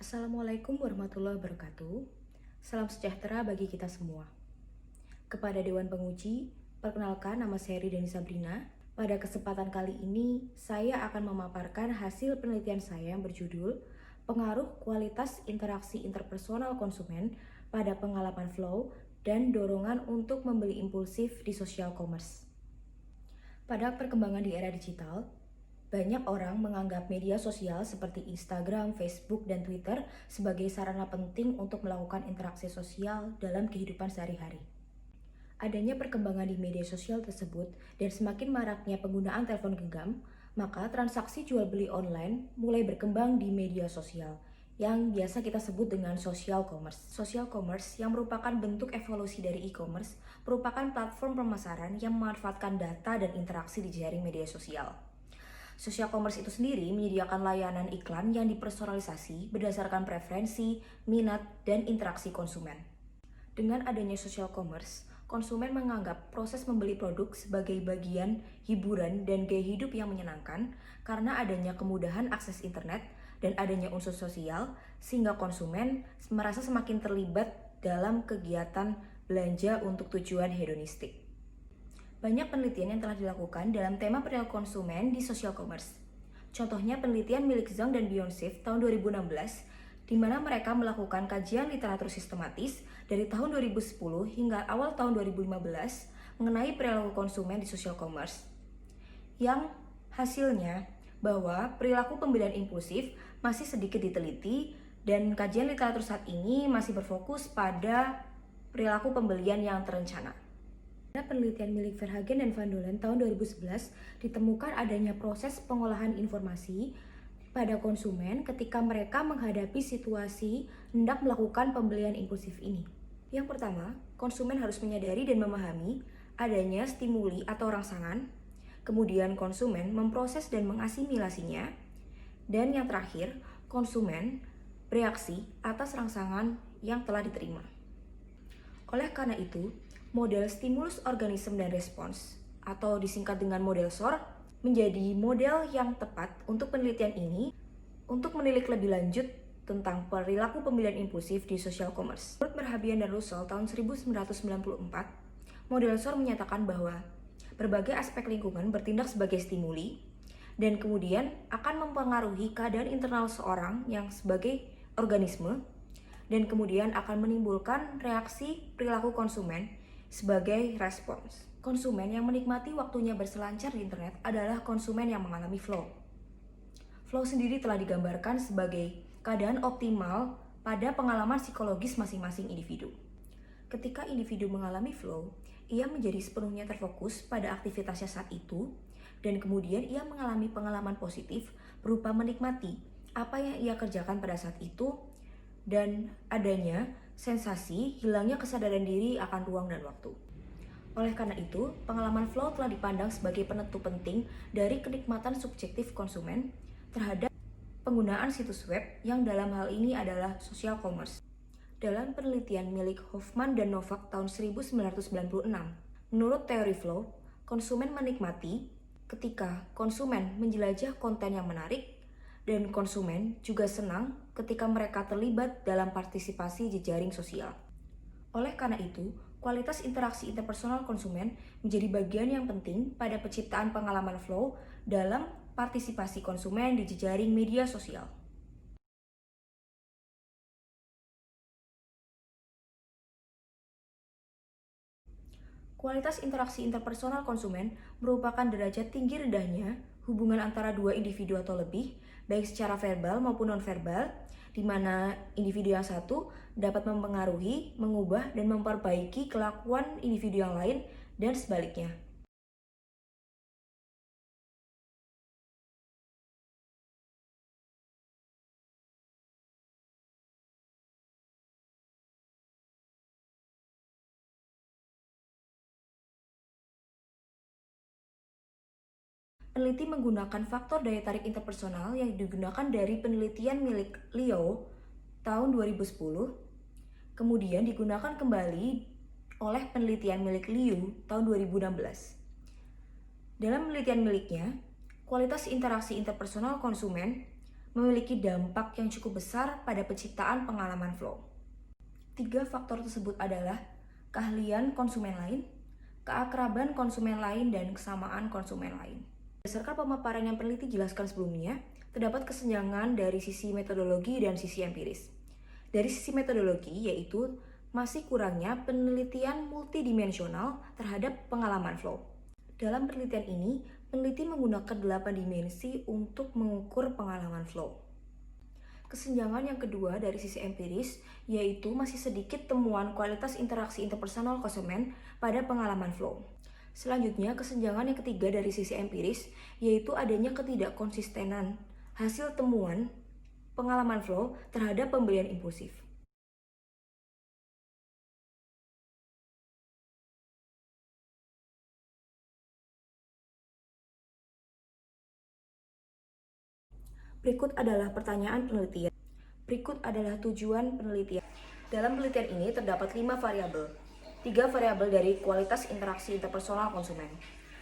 Assalamualaikum warahmatullahi wabarakatuh. Salam sejahtera bagi kita semua. Kepada Dewan Penguji, perkenalkan nama saya Ridani Sabrina. Pada kesempatan kali ini, saya akan memaparkan hasil penelitian saya yang berjudul Pengaruh Kualitas Interaksi Interpersonal Konsumen pada Pengalaman Flow dan Dorongan untuk Membeli Impulsif di Social Commerce. Pada perkembangan di era digital, banyak orang menganggap media sosial seperti Instagram, Facebook, dan Twitter sebagai sarana penting untuk melakukan interaksi sosial dalam kehidupan sehari-hari. Adanya perkembangan di media sosial tersebut dan semakin maraknya penggunaan telepon genggam, maka transaksi jual beli online mulai berkembang di media sosial yang biasa kita sebut dengan social commerce. Social commerce yang merupakan bentuk evolusi dari e-commerce merupakan platform pemasaran yang memanfaatkan data dan interaksi di jaring media sosial. Social commerce itu sendiri menyediakan layanan iklan yang dipersonalisasi berdasarkan preferensi, minat, dan interaksi konsumen. Dengan adanya social commerce, konsumen menganggap proses membeli produk sebagai bagian hiburan dan gaya hidup yang menyenangkan karena adanya kemudahan akses internet dan adanya unsur sosial, sehingga konsumen merasa semakin terlibat dalam kegiatan belanja untuk tujuan hedonistik. Banyak penelitian yang telah dilakukan dalam tema perilaku konsumen di social commerce. Contohnya penelitian milik Zhang dan Beyonce tahun 2016, di mana mereka melakukan kajian literatur sistematis dari tahun 2010 hingga awal tahun 2015 mengenai perilaku konsumen di social commerce. Yang hasilnya bahwa perilaku pembelian impulsif masih sedikit diteliti dan kajian literatur saat ini masih berfokus pada perilaku pembelian yang terencana. Pada penelitian milik Verhagen dan Van Dolen tahun 2011 ditemukan adanya proses pengolahan informasi pada konsumen ketika mereka menghadapi situasi hendak melakukan pembelian impulsif ini. Yang pertama, konsumen harus menyadari dan memahami adanya stimuli atau rangsangan, kemudian konsumen memproses dan mengasimilasinya, dan yang terakhir, konsumen bereaksi atas rangsangan yang telah diterima. Oleh karena itu, model stimulus organisme dan respons atau disingkat dengan model SOR menjadi model yang tepat untuk penelitian ini untuk menilik lebih lanjut tentang perilaku pembelian impulsif di social commerce. Menurut Merhabian dan Russell tahun 1994, model SOR menyatakan bahwa berbagai aspek lingkungan bertindak sebagai stimuli dan kemudian akan mempengaruhi keadaan internal seorang yang sebagai organisme dan kemudian akan menimbulkan reaksi perilaku konsumen sebagai respons. Konsumen yang menikmati waktunya berselancar di internet adalah konsumen yang mengalami flow. Flow sendiri telah digambarkan sebagai keadaan optimal pada pengalaman psikologis masing-masing individu. Ketika individu mengalami flow, ia menjadi sepenuhnya terfokus pada aktivitasnya saat itu, dan kemudian ia mengalami pengalaman positif berupa menikmati apa yang ia kerjakan pada saat itu, dan adanya sensasi hilangnya kesadaran diri akan ruang dan waktu. Oleh karena itu, pengalaman flow telah dipandang sebagai penentu penting dari kenikmatan subjektif konsumen terhadap penggunaan situs web yang dalam hal ini adalah social commerce. Dalam penelitian milik Hoffman dan Novak tahun 1996, menurut teori flow, konsumen menikmati ketika konsumen menjelajah konten yang menarik, dan konsumen juga senang ketika mereka terlibat dalam partisipasi jejaring sosial. Oleh karena itu, kualitas interaksi interpersonal konsumen menjadi bagian yang penting pada penciptaan pengalaman flow dalam partisipasi konsumen di jejaring media sosial. Kualitas interaksi interpersonal konsumen merupakan derajat tinggi rendahnya hubungan antara dua individu atau lebih, baik secara verbal maupun nonverbal, di mana individu yang satu dapat mempengaruhi, mengubah, dan memperbaiki kelakuan individu yang lain, dan sebaliknya. Peneliti menggunakan faktor daya tarik interpersonal yang digunakan dari penelitian milik Liu tahun 2010, kemudian digunakan kembali oleh penelitian milik Liu tahun 2016. Dalam penelitian miliknya, kualitas interaksi interpersonal konsumen memiliki dampak yang cukup besar pada penciptaan pengalaman flow. 3 faktor tersebut adalah keahlian konsumen lain, keakraban konsumen lain, dan kesamaan konsumen lain. Berdasarkan pemaparan yang peneliti jelaskan sebelumnya, terdapat kesenjangan dari sisi metodologi dan sisi empiris. Dari sisi metodologi, yaitu masih kurangnya penelitian multidimensional terhadap pengalaman flow. Dalam penelitian ini, peneliti menggunakan 8 dimensi untuk mengukur pengalaman flow. Kesenjangan yang kedua dari sisi empiris, yaitu masih sedikit temuan kualitas interaksi interpersonal konsumen pada pengalaman flow. Selanjutnya, kesenjangan yang ketiga dari sisi empiris, yaitu adanya ketidakkonsistenan hasil temuan pengalaman flow terhadap pembelian impulsif. Berikut adalah pertanyaan penelitian. Berikut adalah tujuan penelitian. Dalam penelitian ini terdapat 5 variabel. 3 variabel dari kualitas interaksi interpersonal konsumen.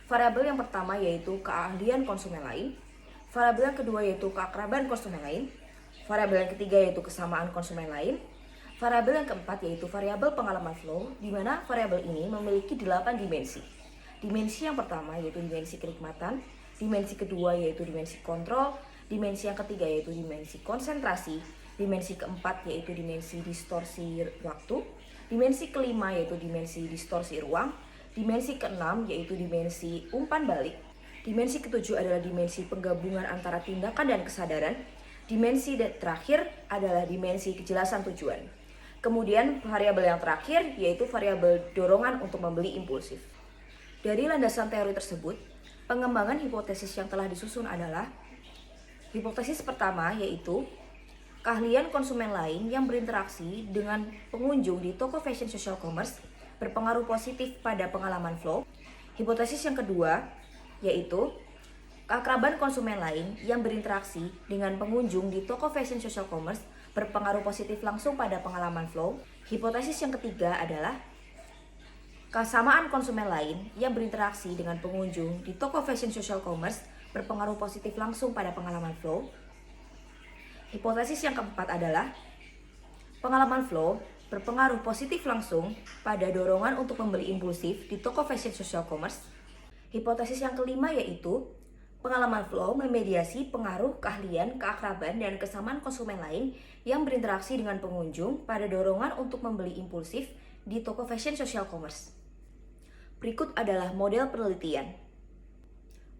Variabel yang pertama yaitu keahlian konsumen lain. Variabel yang kedua yaitu keakraban konsumen lain. Variabel yang ketiga yaitu kesamaan konsumen lain. Variabel yang keempat yaitu variabel pengalaman flow, di mana variabel ini memiliki 8 dimensi. Dimensi yang pertama yaitu dimensi kenikmatan, dimensi kedua yaitu dimensi kontrol, dimensi yang ketiga yaitu dimensi konsentrasi, dimensi keempat yaitu dimensi distorsi waktu, dimensi kelima yaitu dimensi distorsi ruang, dimensi keenam yaitu dimensi umpan balik, dimensi ketujuh adalah dimensi penggabungan antara tindakan dan kesadaran, dimensi terakhir adalah dimensi kejelasan tujuan. Kemudian variabel yang terakhir yaitu variabel dorongan untuk membeli impulsif. Dari landasan teori tersebut, pengembangan hipotesis yang telah disusun adalah hipotesis pertama yaitu keahlian konsumen lain yang berinteraksi dengan pengunjung di toko fashion social commerce berpengaruh positif pada pengalaman flow. Hipotesis yang kedua yaitu keakraban konsumen lain yang berinteraksi dengan pengunjung di toko fashion social commerce berpengaruh positif langsung pada pengalaman flow. Hipotesis yang ketiga adalah kesamaan konsumen lain yang berinteraksi dengan pengunjung di toko fashion social commerce berpengaruh positif langsung pada pengalaman flow. Hipotesis yang keempat adalah pengalaman flow berpengaruh positif langsung pada dorongan untuk membeli impulsif di toko fashion social commerce. Hipotesis yang kelima yaitu pengalaman flow memediasi pengaruh keahlian, keakraban, dan kesamaan konsumen lain yang berinteraksi dengan pengunjung pada dorongan untuk membeli impulsif di toko fashion social commerce. Berikut adalah model penelitian.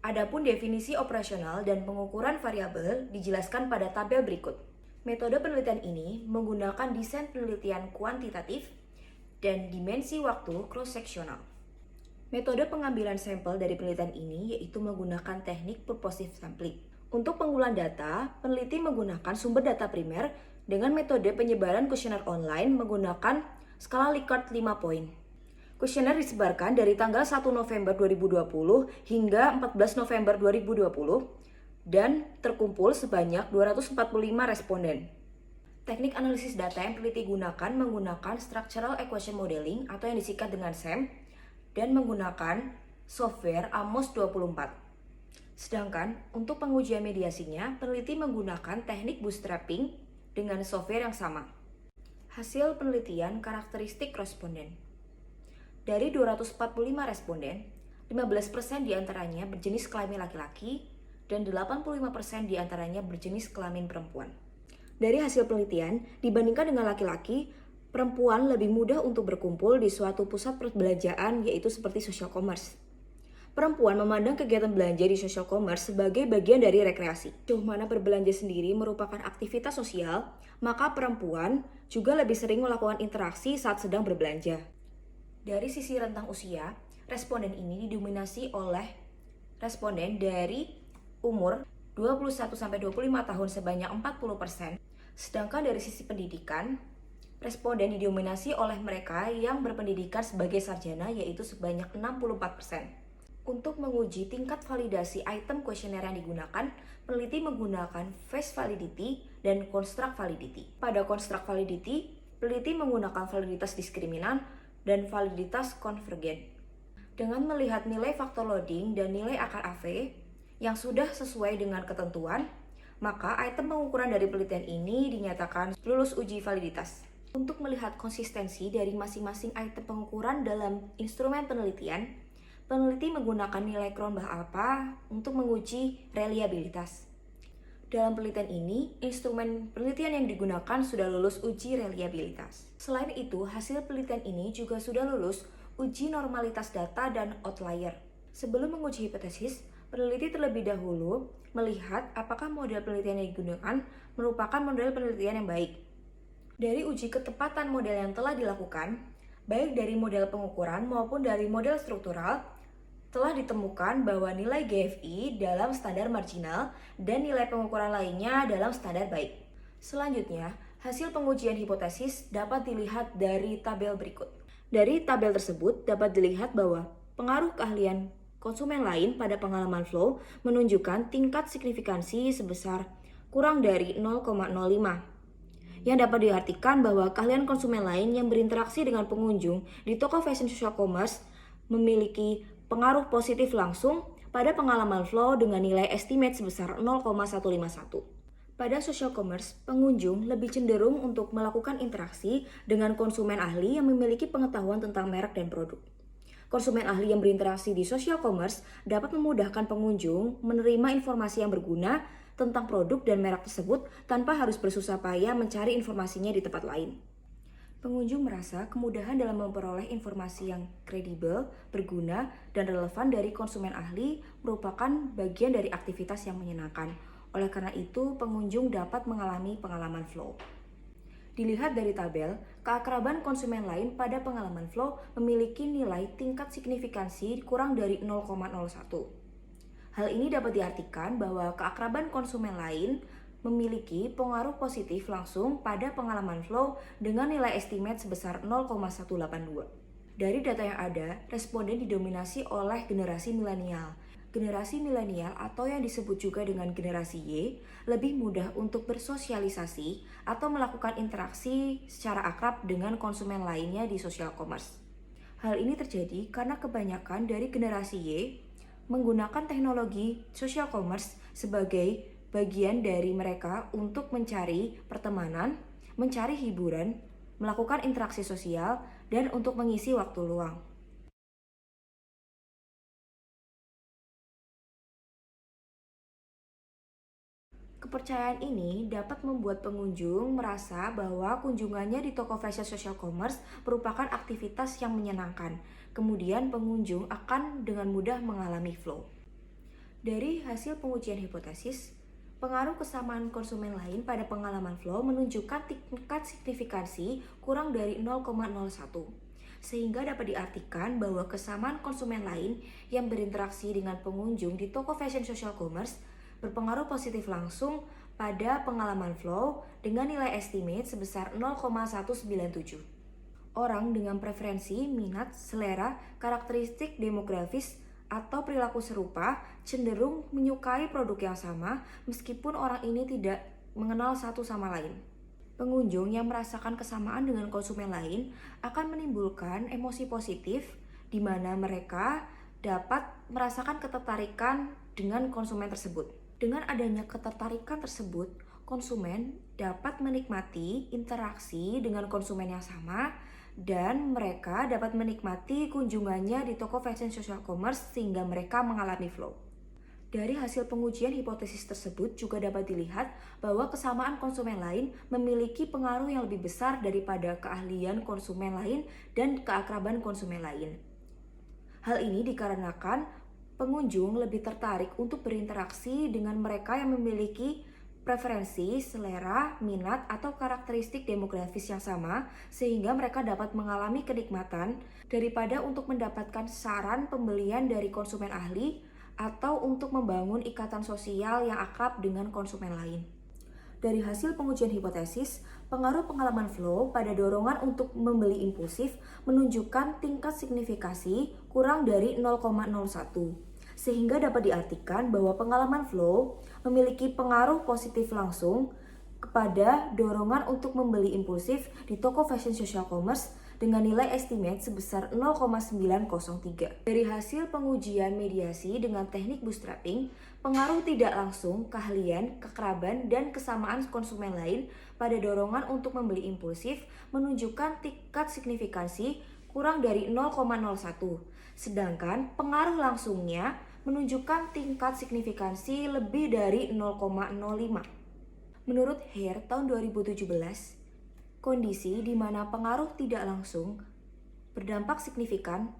Adapun definisi operasional dan pengukuran variabel dijelaskan pada tabel berikut. Metode penelitian ini menggunakan desain penelitian kuantitatif dan dimensi waktu cross-seksional. Metode pengambilan sampel dari penelitian ini yaitu menggunakan teknik purposive sampling. Untuk pengumpulan data, peneliti menggunakan sumber data primer dengan metode penyebaran kuesioner online menggunakan skala Likert 5 poin. Kuesioner disebarkan dari tanggal 1 November 2020 hingga 14 November 2020 dan terkumpul sebanyak 245 responden. Teknik analisis data yang peneliti gunakan menggunakan Structural Equation Modeling atau yang disingkat dengan SEM dan menggunakan software Amos 24. Sedangkan untuk pengujian mediasinya, peneliti menggunakan teknik bootstrapping dengan software yang sama. Hasil penelitian karakteristik responden. Dari 245 responden, 15% diantaranya berjenis kelamin laki-laki dan 85% diantaranya berjenis kelamin perempuan. Dari hasil penelitian, dibandingkan dengan laki-laki, perempuan lebih mudah untuk berkumpul di suatu pusat perbelanjaan yaitu seperti social commerce. Perempuan memandang kegiatan belanja di social commerce sebagai bagian dari rekreasi. Sejauh mana berbelanja sendiri merupakan aktivitas sosial, maka perempuan juga lebih sering melakukan interaksi saat sedang berbelanja. Dari sisi rentang usia, responden ini didominasi oleh responden dari umur 21-25 tahun sebanyak 40%, sedangkan dari sisi pendidikan, responden didominasi oleh mereka yang berpendidikan sebagai sarjana yaitu sebanyak 64%. Untuk menguji tingkat validasi item kuesioner yang digunakan, peneliti menggunakan face validity dan construct validity. Pada construct validity, peneliti menggunakan validitas diskriminan dan validitas konvergen. Dengan melihat nilai faktor loading dan nilai akar AV yang sudah sesuai dengan ketentuan, maka item pengukuran dari penelitian ini dinyatakan lulus uji validitas. Untuk melihat konsistensi dari masing-masing item pengukuran dalam instrumen penelitian, peneliti menggunakan nilai Cronbach alpha untuk menguji reliabilitas. Dalam penelitian ini, instrumen penelitian yang digunakan sudah lulus uji reliabilitas. Selain itu, hasil penelitian ini juga sudah lulus uji normalitas data dan outlier. Sebelum menguji hipotesis, peneliti terlebih dahulu melihat apakah model penelitian yang digunakan merupakan model penelitian yang baik. Dari uji ketepatan model yang telah dilakukan, baik dari model pengukuran maupun dari model struktural, telah ditemukan bahwa nilai GFI dalam standar marginal dan nilai pengukuran lainnya dalam standar baik. Selanjutnya, hasil pengujian hipotesis dapat dilihat dari tabel berikut. Dari tabel tersebut dapat dilihat bahwa pengaruh keahlian konsumen lain pada pengalaman flow menunjukkan tingkat signifikansi sebesar kurang dari 0,05. Yang dapat diartikan bahwa keahlian konsumen lain yang berinteraksi dengan pengunjung di toko fashion social commerce memiliki pengaruh positif langsung pada pengalaman flow dengan nilai estimate sebesar 0,151. Pada social commerce, pengunjung lebih cenderung untuk melakukan interaksi dengan konsumen ahli yang memiliki pengetahuan tentang merek dan produk. Konsumen ahli yang berinteraksi di social commerce dapat memudahkan pengunjung menerima informasi yang berguna tentang produk dan merek tersebut tanpa harus bersusah payah mencari informasinya di tempat lain. Pengunjung merasa kemudahan dalam memperoleh informasi yang kredibel, berguna, dan relevan dari konsumen ahli merupakan bagian dari aktivitas yang menyenangkan. Oleh karena itu, pengunjung dapat mengalami pengalaman flow. Dilihat dari tabel, keakraban konsumen lain pada pengalaman flow memiliki nilai tingkat signifikansi kurang dari 0,01. Hal ini dapat diartikan bahwa keakraban konsumen lain memiliki pengaruh positif langsung pada pengalaman flow dengan nilai estimate sebesar 0,182. Dari data yang ada, responden didominasi oleh generasi milenial. Generasi milenial atau yang disebut juga dengan generasi Y lebih mudah untuk bersosialisasi atau melakukan interaksi secara akrab dengan konsumen lainnya di social commerce. Hal ini terjadi karena kebanyakan dari generasi Y menggunakan teknologi social commerce sebagai bagian dari mereka untuk mencari pertemanan, mencari hiburan, melakukan interaksi sosial, dan untuk mengisi waktu luang. Kepercayaan ini dapat membuat pengunjung merasa bahwa kunjungannya di toko fashion social commerce merupakan aktivitas yang menyenangkan. Kemudian pengunjung akan dengan mudah mengalami flow. Dari hasil pengujian hipotesis, pengaruh kesamaan konsumen lain pada pengalaman flow menunjukkan tingkat signifikansi kurang dari 0,01. Sehingga dapat diartikan bahwa kesamaan konsumen lain yang berinteraksi dengan pengunjung di toko fashion social commerce berpengaruh positif langsung pada pengalaman flow dengan nilai estimate sebesar 0,197. Orang dengan preferensi, minat, selera, karakteristik demografis, atau perilaku serupa cenderung menyukai produk yang sama meskipun orang ini tidak mengenal satu sama lain. Pengunjung yang merasakan kesamaan dengan konsumen lain akan menimbulkan emosi positif di mana mereka dapat merasakan ketertarikan dengan konsumen tersebut. Dengan adanya ketertarikan tersebut, konsumen dapat menikmati interaksi dengan konsumen yang sama dan mereka dapat menikmati kunjungannya di toko fashion social commerce sehingga mereka mengalami flow. Dari hasil pengujian hipotesis tersebut juga dapat dilihat bahwa kesamaan konsumen lain memiliki pengaruh yang lebih besar daripada keahlian konsumen lain dan keakraban konsumen lain. Hal ini dikarenakan pengunjung lebih tertarik untuk berinteraksi dengan mereka yang memiliki preferensi, selera, minat, atau karakteristik demografis yang sama sehingga mereka dapat mengalami kenikmatan daripada untuk mendapatkan saran pembelian dari konsumen ahli atau untuk membangun ikatan sosial yang akrab dengan konsumen lain. Dari hasil pengujian hipotesis, pengaruh pengalaman flow pada dorongan untuk membeli impulsif menunjukkan tingkat signifikasi kurang dari 0,01. Sehingga dapat diartikan bahwa pengalaman flow memiliki pengaruh positif langsung kepada dorongan untuk membeli impulsif di toko fashion social commerce dengan nilai estimate sebesar 0,903. Dari hasil pengujian mediasi dengan teknik bootstrapping, pengaruh tidak langsung, keahlian, kekeraban, dan kesamaan konsumen lain pada dorongan untuk membeli impulsif menunjukkan tingkat signifikansi kurang dari 0,01. Sedangkan pengaruh langsungnya menunjukkan tingkat signifikansi lebih dari 0,05. Menurut Hare tahun 2017, kondisi di mana pengaruh tidak langsung berdampak signifikan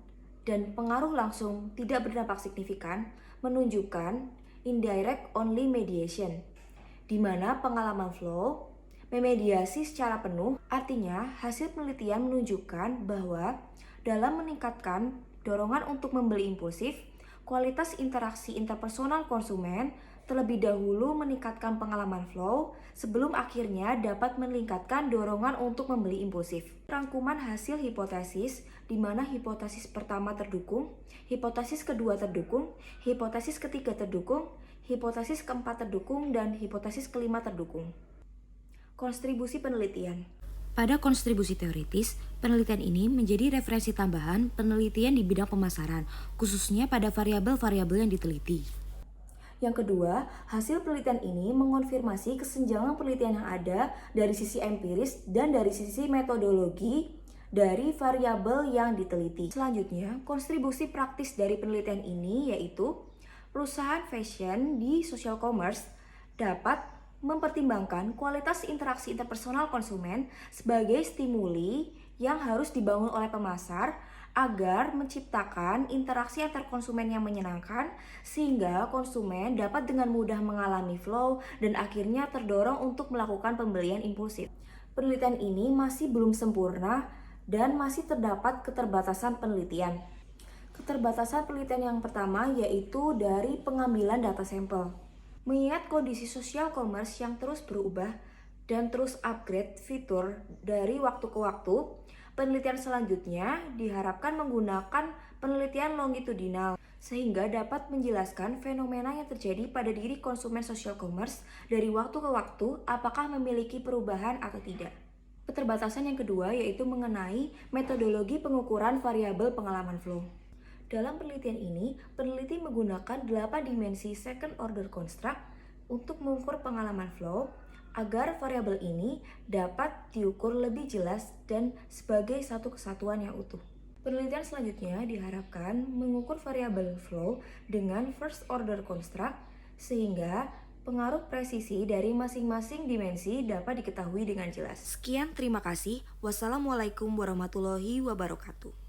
dan pengaruh langsung tidak berdampak signifikan menunjukkan indirect only mediation, di mana pengalaman flow memediasi secara penuh. Artinya, hasil penelitian menunjukkan bahwa dalam meningkatkan dorongan untuk membeli impulsif, kualitas interaksi interpersonal konsumen terlebih dahulu meningkatkan pengalaman flow sebelum akhirnya dapat meningkatkan dorongan untuk membeli impulsif. Rangkuman hasil hipotesis di mana hipotesis pertama terdukung, hipotesis kedua terdukung, hipotesis ketiga terdukung, hipotesis keempat terdukung, dan hipotesis kelima terdukung. Kontribusi penelitian. Pada kontribusi teoritis, penelitian ini menjadi referensi tambahan penelitian di bidang pemasaran, khususnya pada variabel-variabel yang diteliti. Yang kedua, hasil penelitian ini mengonfirmasi kesenjangan penelitian yang ada dari sisi empiris dan dari sisi metodologi dari variabel yang diteliti. Selanjutnya, kontribusi praktis dari penelitian ini yaitu perusahaan fashion di social commerce dapat mempertimbangkan kualitas interaksi interpersonal konsumen sebagai stimuli yang harus dibangun oleh pemasar agar menciptakan interaksi antar konsumen yang menyenangkan sehingga konsumen dapat dengan mudah mengalami flow dan akhirnya terdorong untuk melakukan pembelian impulsif. Penelitian ini masih belum sempurna dan masih terdapat keterbatasan penelitian. Keterbatasan penelitian yang pertama yaitu dari pengambilan data sampel. Mengingat kondisi social commerce yang terus berubah dan terus upgrade fitur dari waktu ke waktu, penelitian selanjutnya diharapkan menggunakan penelitian longitudinal sehingga dapat menjelaskan fenomena yang terjadi pada diri konsumen social commerce dari waktu ke waktu apakah memiliki perubahan atau tidak. Keterbatasan yang kedua yaitu mengenai metodologi pengukuran variabel pengalaman flow. Dalam penelitian ini, peneliti menggunakan 8 dimensi second order construct untuk mengukur pengalaman flow agar variabel ini dapat diukur lebih jelas dan sebagai satu kesatuan yang utuh. Penelitian selanjutnya diharapkan mengukur variabel flow dengan first order construct sehingga pengaruh presisi dari masing-masing dimensi dapat diketahui dengan jelas. Sekian, terima kasih. Wassalamualaikum warahmatullahi wabarakatuh.